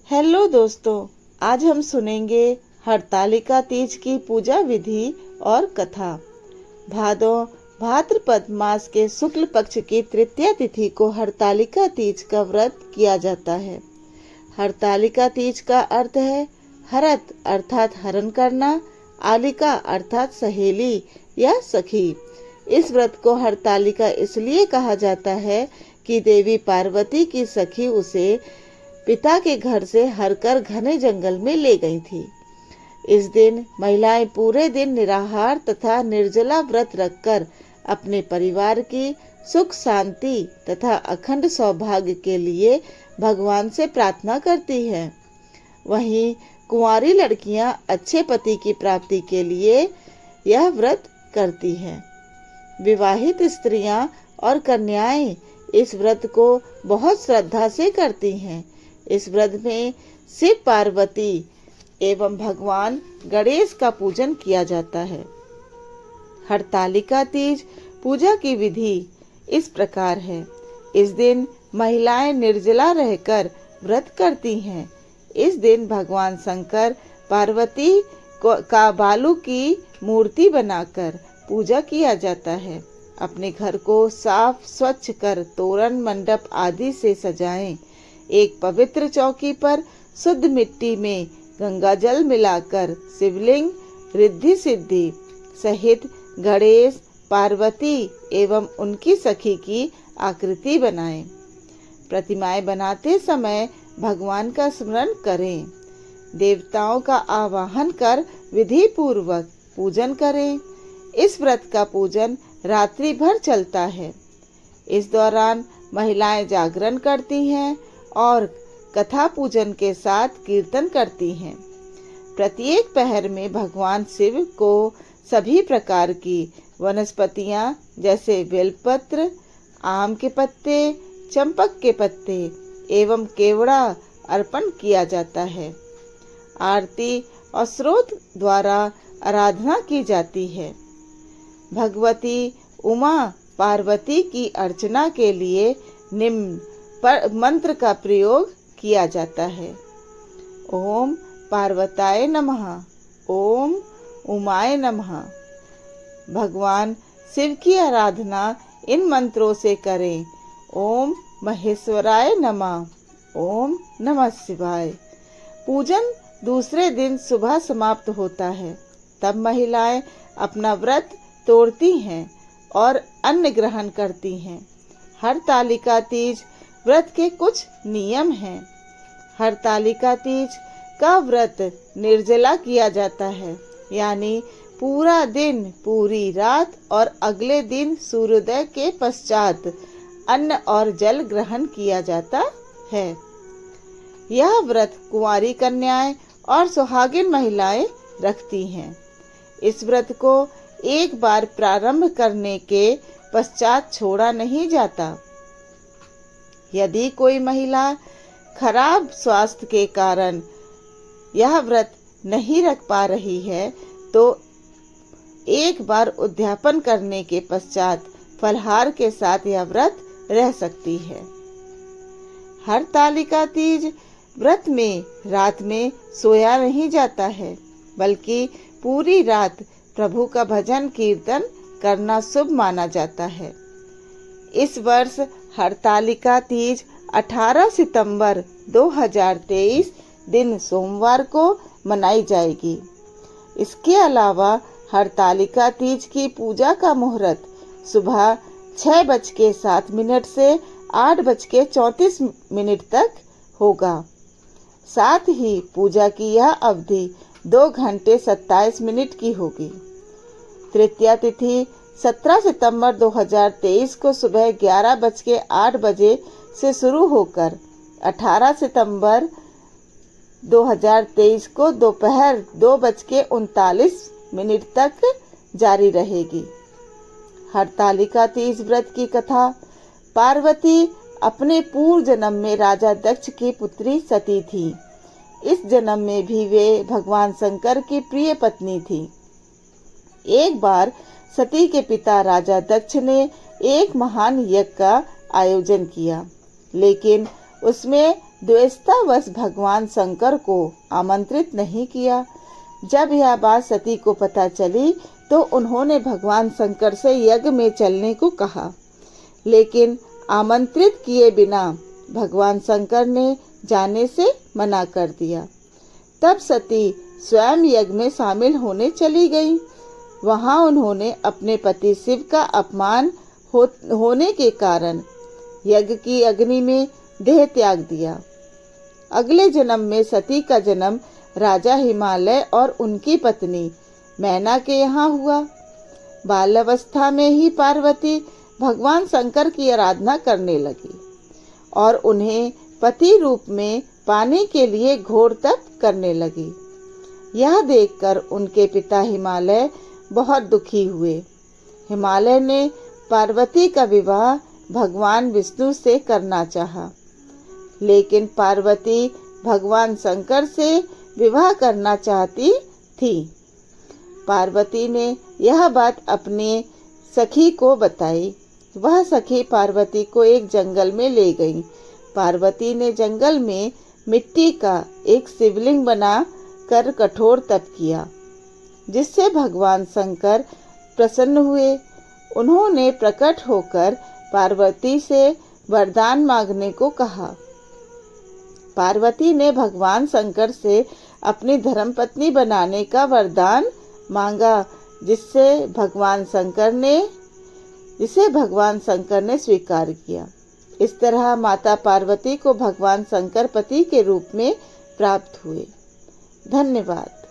Hello दोस्तों, आज हम सुनेंगे हरतालिका तीज की पूजा विधि और कथा। भाद्रपद मास के शुक्ल पक्ष की तृतीया तिथि को हरतालिका तीज का व्रत किया जाता है। हरतालिका तीज का अर्थ है हरत अर्थात हरण करना, आलिका अर्थात सहेली या सखी। इस व्रत को हरतालिका इसलिए कहा जाता है कि देवी पार्वती की सखी उसे पिता के घर से हरकर घने जंगल में ले गई थी। इस दिन महिलाएं पूरे दिन निराहार तथा निर्जला व्रत रखकर अपने परिवार की सुख शांति तथा अखंड सौभाग्य के लिए भगवान से प्रार्थना करती हैं। वहीं कुंवारी लड़कियां अच्छे पति की प्राप्ति के लिए यह व्रत करती हैं। विवाहित स्त्रियां और कन्याएं इस व्रत को बहुत श्रद्धा से करती हैं। इस व्रत में शिव पार्वती एवं भगवान गणेश का पूजन किया जाता है। हरतालिका तीज पूजा की विधि इस प्रकार है। इस दिन महिलाएं निर्जला रहकर व्रत करती हैं। इस दिन भगवान शंकर पार्वती का बालू की मूर्ति बनाकर पूजा किया जाता है। अपने घर को साफ स्वच्छ कर तोरण मंडप आदि से सजाएं। एक पवित्र चौकी पर शुद्ध मिट्टी में गंगा जल मिलाकर शिवलिंग, रिद्धि सिद्धि सहित गणेश, पार्वती एवं उनकी सखी की आकृति बनाएं। प्रतिमाएं बनाते समय भगवान का स्मरण करें। देवताओं का आवाहन कर विधि पूर्वक पूजन करें। इस व्रत का पूजन रात्रि भर चलता है। इस दौरान महिलाएं जागरण करती हैं और कथा पूजन के साथ कीर्तन करती हैं। प्रत्येक पहर में भगवान शिव को सभी प्रकार की वनस्पतियां जैसे बेलपत्र, आम के पत्ते, चंपक के पत्ते एवं केवड़ा अर्पण किया जाता है। आरती और स्रोत द्वारा आराधना की जाती है। भगवती उमा पार्वती की अर्चना के लिए निम्न मंत्र का प्रयोग किया जाता है। ओम पार्वताय नमः, ओम उमाय नमः। भगवान शिव की आराधना इन मंत्रों से करें। ओम महेश्वराय नमः, ओम नमः शिवाय। पूजन दूसरे दिन सुबह समाप्त होता है। तब महिलाएं अपना व्रत तोड़ती हैं और अन्न ग्रहण करती हैं। हरतालिका तीज व्रत के कुछ नियम हैं। हरतालिका तीज का व्रत निर्जला किया जाता है, यानी पूरा दिन, पूरी रात और अगले दिन सूर्योदय के पश्चात अन्न और जल ग्रहण किया जाता है। यह व्रत कुंवारी कन्याएं और सुहागिन महिलाएं रखती हैं। इस व्रत को एक बार प्रारंभ करने के पश्चात छोड़ा नहीं जाता। यदि कोई महिला खराब स्वास्थ्य के कारण यह व्रत नहीं रख पा रही है तो एक बार उद्यापन करने के पश्चात फलहार के साथ यह व्रत रह सकती है। हरतालिका तीज व्रत में रात में सोया नहीं जाता है, बल्कि पूरी रात प्रभु का भजन कीर्तन करना शुभ माना जाता है। इस वर्ष हरतालिका तीज 18 सितंबर 2023 दिन सोमवार को मनाई जाएगी। इसके अलावा हरतालिका तीज की पूजा का मुहूर्त सुबह 6:07 से 8:34 तक होगा। साथ ही पूजा की यह अवधि 2 घंटे 27 मिनट की होगी। तृतीया तिथि 17 सितंबर 2023 को सुबह 11:08 से शुरू होकर 18 सितंबर 2023 को दोपहर 2:39 तक जारी रहेगी। हरतालिका तीज व्रत की कथा। पार्वती अपने पूर्व जन्म में राजा दक्ष की पुत्री सती थी। इस जन्म में भी वे भगवान शंकर की प्रिय पत्नी थी। एक बार सती के पिता राजा दक्ष ने एक महान यज्ञ का आयोजन किया, लेकिन उसमें द्वेषतावश भगवान शंकर को आमंत्रित नहीं किया। जब यह बात सती को पता चली तो उन्होंने भगवान शंकर से यज्ञ में चलने को कहा, लेकिन आमंत्रित किए बिना भगवान शंकर ने जाने से मना कर दिया। तब सती स्वयं यज्ञ में शामिल होने चली गई। वहां उन्होंने अपने पति शिव का अपमान होने के कारण यज्ञ की अग्नि में देह त्याग दिया। अगले जन्म में सती का जन्म राजा हिमालय और उनकी पत्नी मैना के यहाँ हुआ। बाल्यावस्था में ही पार्वती भगवान शंकर की आराधना करने लगी और उन्हें पति रूप में पाने के लिए घोर तप करने लगी। यह देखकर उनके पिता हिमालय बहुत दुखी हुए। हिमालय ने पार्वती का विवाह भगवान विष्णु से करना चाहा, लेकिन पार्वती भगवान शंकर से विवाह करना चाहती थी। पार्वती ने यह बात अपने सखी को बताई। वह सखी पार्वती को एक जंगल में ले गई। पार्वती ने जंगल में मिट्टी का एक शिवलिंग बना कर कठोर तप किया, जिससे भगवान शंकर प्रसन्न हुए। उन्होंने प्रकट होकर पार्वती से वरदान मांगने को कहा। पार्वती ने भगवान शंकर से अपनी धर्मपत्नी बनाने का वरदान मांगा, जिसे भगवान शंकर ने स्वीकार किया। इस तरह माता पार्वती को भगवान शंकर पति के रूप में प्राप्त हुए। धन्यवाद।